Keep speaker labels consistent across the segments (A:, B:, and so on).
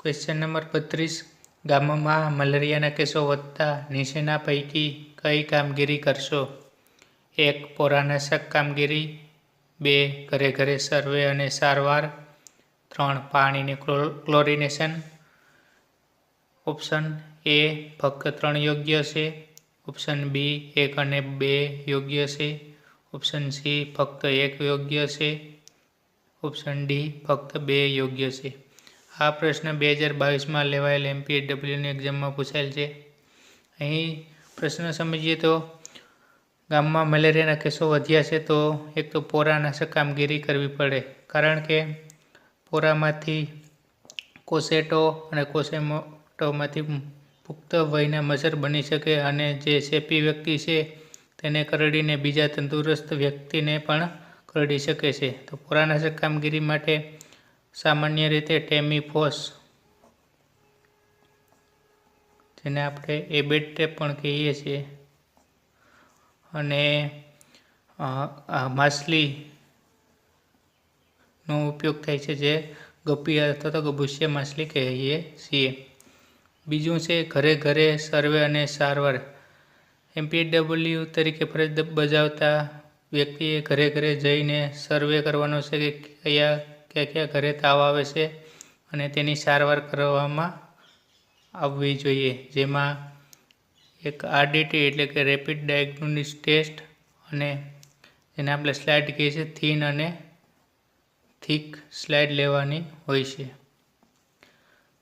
A: Question number 32 ગામમાં મલેરિયાના કેસો વધતા નીચેના પૈકી કઈ કામગીરી કરશો? 1. પોરાનાશક કામગીરી. 2. ઘરે ઘરે સર્વે અને સારવાર. 3. પાણીની ક્લોરિનેશન. ઓપ્શન એ ફક્ત 3 યોગ્ય છે. ઓપ્શન બી 1 અને 2 યોગ્ય છે. ઓપ્શન સી ફક્ત 1 યોગ્ય છે. ઓપ્શન ડી ફક્ત 2 યોગ્ય છે. આ પ્રશ્ન 2022માં લેવાયેલ MPSWની એક્ઝામમાં પૂછાયેલ છે. અહીં પ્રશ્ન સમજીએ તો ગામમાં મલેરિયાના કેસો વધ્યા છે તો એક તો પોરાનાશક કામગીરી કરવી પડે, કારણ કે પોરામાંથી કોસેટો અને કોસેટોમાંથી પુખ્ત વયના મચ્છર બની શકે અને જે ચેપી વ્યક્તિ છે તેને કરડીને બીજા તંદુરસ્ત વ્યક્તિને પણ કરડી શકે છે. તો પોરાનાશક કામગીરી માટે સામાન્ય રીતે ટેમીફોસ, જેને આપણે એબેટ્રેપ પણ કહીએ છીએ, અને માછલીનો ઉપયોગ થાય છે, જે ગપ્પી અથવા તો ગબુસિયા માછલી કહીએ છીએ. બીજું છે ઘરે ઘરે સર્વે અને સારવાર. MPSW તરીકે ફરજ બજાવતા વ્યક્તિએ ઘરે ઘરે જઈને સર્વે કરવાનો છે કે કયા ઘરે તાવ આવે છે અને તેની સારવાર કરવામાં આવવી જોઈએ, જેમાં એક RDT એટલે કે રેપિડ ડાયગ્નોસ્ટિક ટેસ્ટ અને જેને આપણે સ્લાઇડ કહીએ છીએ, થિન અને થીક સ્લાઇડ લેવાની હોય છે.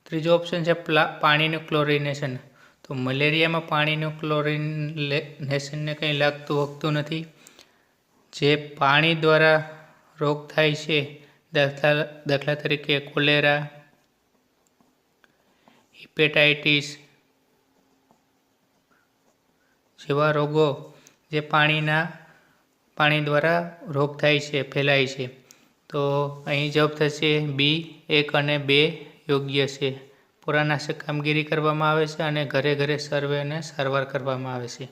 A: ત્રીજો ઓપ્શન છે પાણીનું ક્લોરિનેશન. તો મલેરિયામાં પાણીનું ક્લોરિનેશનને કંઈ લાગતું હોતું નથી. જે પાણી દ્વારા રોગ થાય છે, દાખલા તરીકે કોલેરા, હિપેટાઇટિસ જેવા રોગો જે પાણી દ્વારા રોગ થાય છે, ફેલાય છે. તો અહીં જવાબ થશે બી 1 અને 2 યોગ્ય છે. પોરાનાશક કામગીરી કરવામાં આવે છે અને ઘરે ઘરે સર્વે અને સારવાર કરવામાં આવે છે.